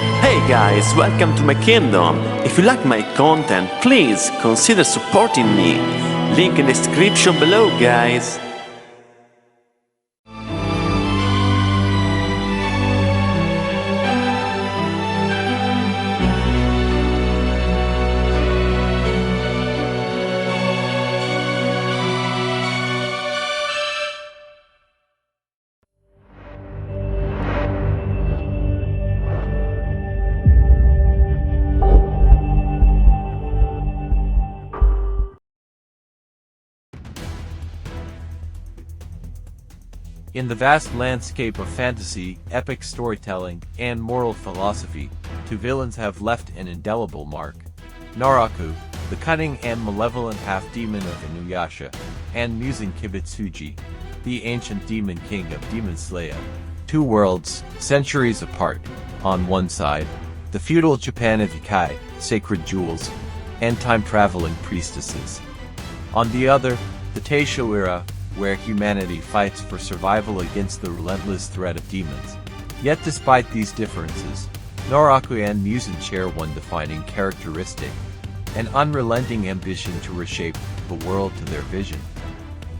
Hey guys, welcome to my kingdom. If you like my content, please consider supporting me. Link in the description below, guys. In the vast landscape of fantasy, epic storytelling, and moral philosophy, two villains have left an indelible mark. Naraku, the cunning and malevolent half-demon of Inuyasha, and Muzan Kibutsuji, the ancient demon king of Demon Slayer. Two worlds, centuries apart. On one side, the feudal Japan of Ikai, sacred jewels, and time-traveling priestesses. On the other, the Taisho era, where humanity fights for survival against the relentless threat of demons. Yet despite these differences, Naraku and Muzan share one defining characteristic, an unrelenting ambition to reshape the world to their vision.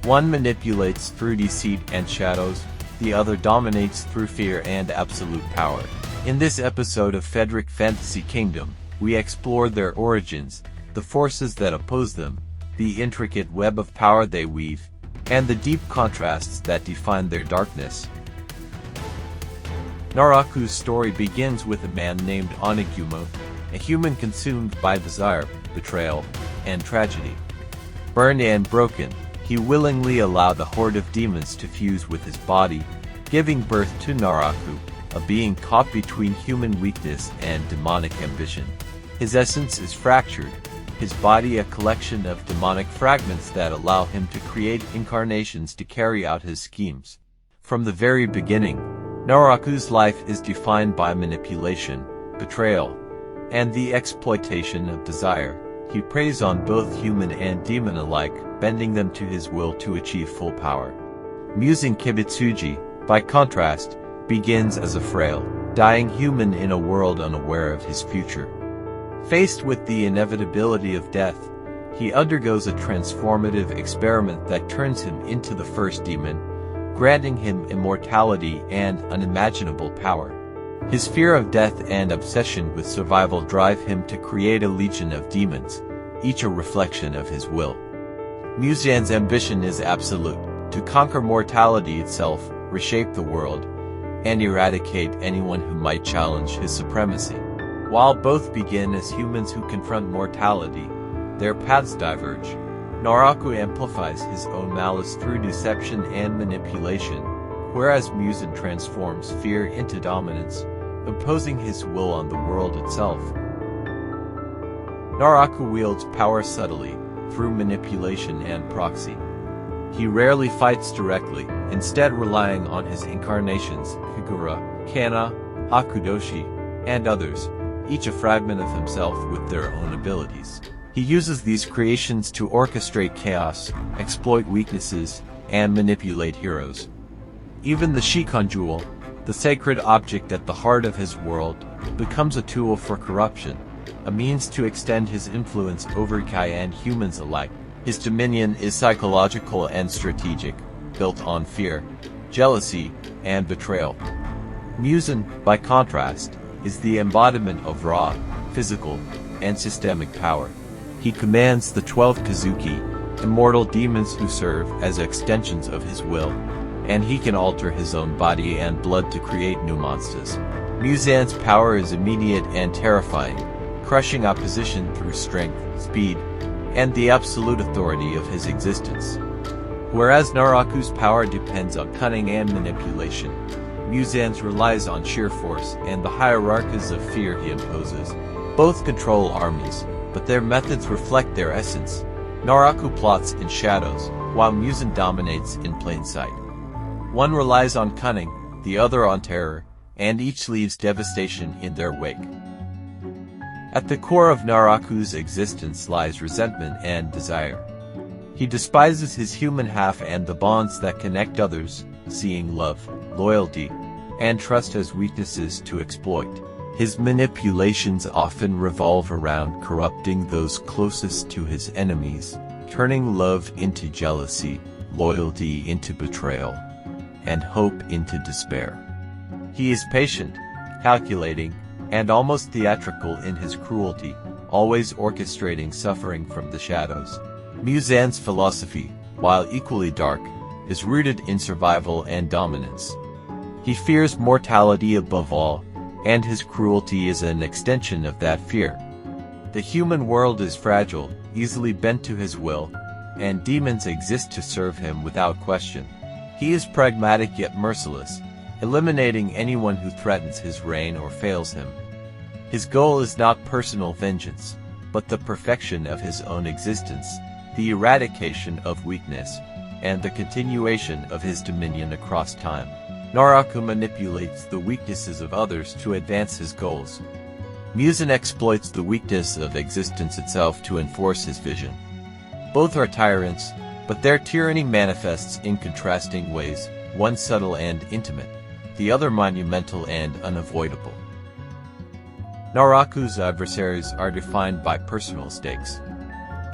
One manipulates through deceit and shadows, the other dominates through fear and absolute power. In this episode of Fedrick Fantasy Kingdom, we explore their origins, the forces that oppose them, the intricate web of power they weave, and the deep contrasts that define their darkness. Naraku's story begins with a man named Onigumo, a human consumed by desire, betrayal, and tragedy. Burned and broken, he willingly allowed a horde of demons to fuse with his body, giving birth to Naraku, a being caught between human weakness and demonic ambition. His essence is fractured, his body a collection of demonic fragments that allow him to create incarnations to carry out his schemes. From the very beginning, Naraku's life is defined by manipulation, betrayal, and the exploitation of desire. He preys on both human and demon alike, bending them to his will to achieve full power. Muzan Kibutsuji, by contrast, begins as a frail, dying human in a world unaware of his future. Faced with the inevitability of death, he undergoes a transformative experiment that turns him into the first demon, granting him immortality and unimaginable power. His fear of death and obsession with survival drive him to create a legion of demons, each a reflection of his will. Muzan's ambition is absolute, to conquer mortality itself, reshape the world, and eradicate anyone who might challenge his supremacy. While both begin as humans who confront mortality, their paths diverge. Naraku amplifies his own malice through deception and manipulation, whereas Muzan transforms fear into dominance, imposing his will on the world itself. Naraku wields power subtly, through manipulation and proxy. He rarely fights directly, instead relying on his incarnations, Kagura, Kana, Hakudoshi, and others, each a fragment of himself with their own abilities. He uses these creations to orchestrate chaos, exploit weaknesses, and manipulate heroes. Even the Shikon Jewel, the sacred object at the heart of his world, becomes a tool for corruption, a means to extend his influence over Ikai and humans alike. His dominion is psychological and strategic, built on fear, jealousy, and betrayal. Muzan, by contrast, is the embodiment of raw, physical, and systemic power. He commands the 12 Kazuki, immortal demons who serve as extensions of his will, and he can alter his own body and blood to create new monsters. Muzan's power is immediate and terrifying, crushing opposition through strength, speed, and the absolute authority of his existence. Whereas Naraku's power depends on cunning and manipulation, Muzan's relies on sheer force and the hierarchies of fear he imposes. Both control armies, but their methods reflect their essence. Naraku plots in shadows, while Muzan dominates in plain sight. One relies on cunning, the other on terror, and each leaves devastation in their wake. At the core of Naraku's existence lies resentment and desire. He despises his human half and the bonds that connect others, seeing love, loyalty, and trust as weaknesses to exploit. His manipulations often revolve around corrupting those closest to his enemies, turning love into jealousy, loyalty into betrayal, and hope into despair. He is patient, calculating, and almost theatrical in his cruelty, always orchestrating suffering from the shadows. Muzan's philosophy, while equally dark, is rooted in survival and dominance. He fears mortality above all, and his cruelty is an extension of that fear. The human world is fragile, easily bent to his will, and demons exist to serve him without question. He is pragmatic yet merciless, eliminating anyone who threatens his reign or fails him. His goal is not personal vengeance, but the perfection of his own existence, the eradication of weakness, and the continuation of his dominion across time. Naraku manipulates the weaknesses of others to advance his goals. Muzan exploits the weakness of existence itself to enforce his vision. Both are tyrants, but their tyranny manifests in contrasting ways, one subtle and intimate, the other monumental and unavoidable. Naraku's adversaries are defined by personal stakes.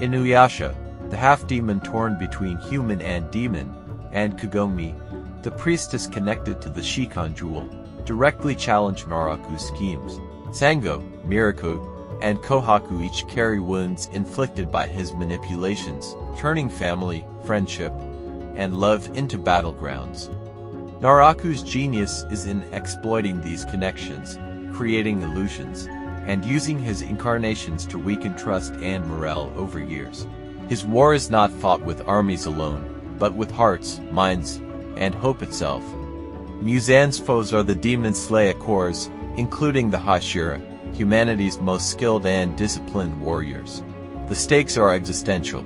Inuyasha, the half-demon torn between human and demon, and Kagome, the priestess connected to the Shikon jewel, directly challenge Naraku's schemes. Sango, Miraku, and Kohaku each carry wounds inflicted by his manipulations, turning family, friendship, and love into battlegrounds. Naraku's genius is in exploiting these connections, creating illusions, and using his incarnations to weaken trust and morale over years. His war is not fought with armies alone, but with hearts, minds, and hope itself. Muzan's foes are the demon Slayer Corps, including the Hashira, humanity's most skilled and disciplined warriors. The stakes are existential.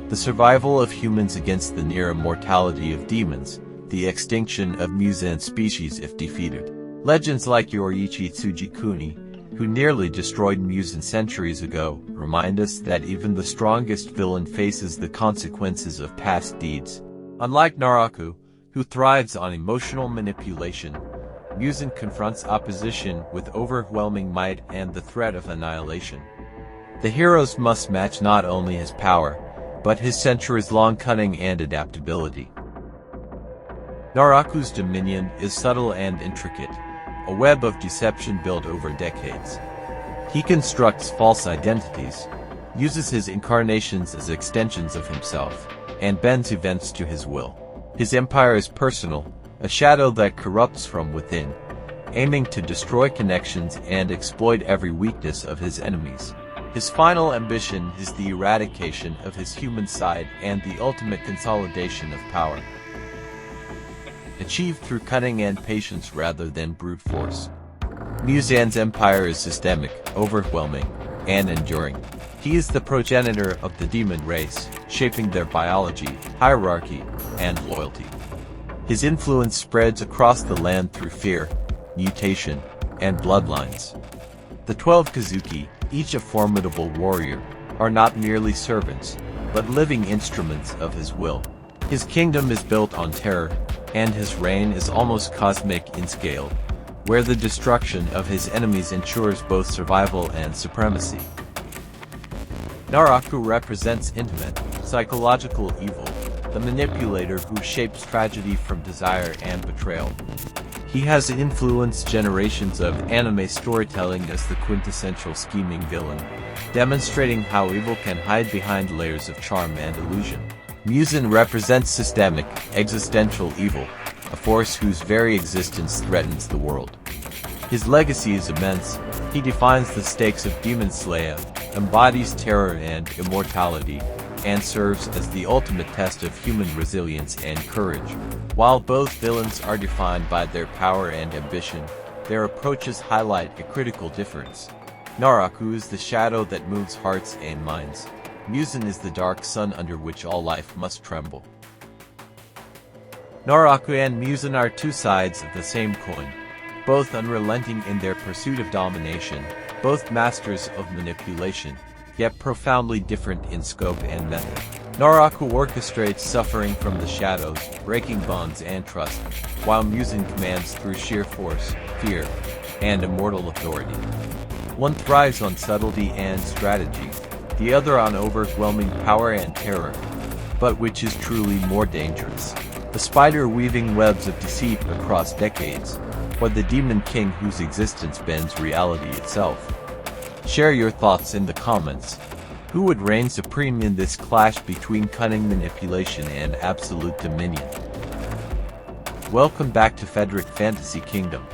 The survival of humans against the near immortality of demons, the extinction of Muzan's species if defeated. Legends like Yoriichi Tsujikuni, who nearly destroyed Muzan centuries ago, remind us that even the strongest villain faces the consequences of past deeds. Unlike Naraku, who thrives on emotional manipulation, Muzan confronts opposition with overwhelming might and the threat of annihilation. The heroes must match not only his power, but his centuries-long cunning and adaptability. Naraku's dominion is subtle and intricate, a web of deception built over decades. He constructs false identities, uses his incarnations as extensions of himself, and bends events to his will. His empire is personal, a shadow that corrupts from within, aiming to destroy connections and exploit every weakness of his enemies. His final ambition is the eradication of his human side and the ultimate consolidation of power, achieved through cunning and patience rather than brute force. Muzan's empire is systemic, overwhelming, and enduring. He is the progenitor of the demon race, shaping their biology, hierarchy, and loyalty. His influence spreads across the land through fear, mutation, and bloodlines. The 12 Kazuki, each a formidable warrior, are not merely servants, but living instruments of his will. His kingdom is built on terror, and his reign is almost cosmic in scale, where the destruction of his enemies ensures both survival and supremacy. Naraku represents intimate, psychological evil, the manipulator who shapes tragedy from desire and betrayal. He has influenced generations of anime storytelling as the quintessential scheming villain, demonstrating how evil can hide behind layers of charm and illusion. Muzan represents systemic, existential evil, a force whose very existence threatens the world. His legacy is immense. He defines the stakes of demon slayer, embodies terror and immortality, and serves as the ultimate test of human resilience and courage. While both villains are defined by their power and ambition, their approaches highlight a critical difference. Naraku is the shadow that moves hearts and minds. Muzan is the dark sun under which all life must tremble. Naraku and Muzan are two sides of the same coin, both unrelenting in their pursuit of domination, both masters of manipulation, yet profoundly different in scope and method. Naraku orchestrates suffering from the shadows, breaking bonds and trust, while Muzan commands through sheer force, fear, and immortal authority. One thrives on subtlety and strategy, the other on overwhelming power and terror. But which is truly more dangerous? The spider weaving webs of deceit across decades, or the demon king whose existence bends reality itself? Share your thoughts in the comments. Who would reign supreme in this clash between cunning manipulation and absolute dominion? Welcome back to Fedrick Fantasy Kingdom.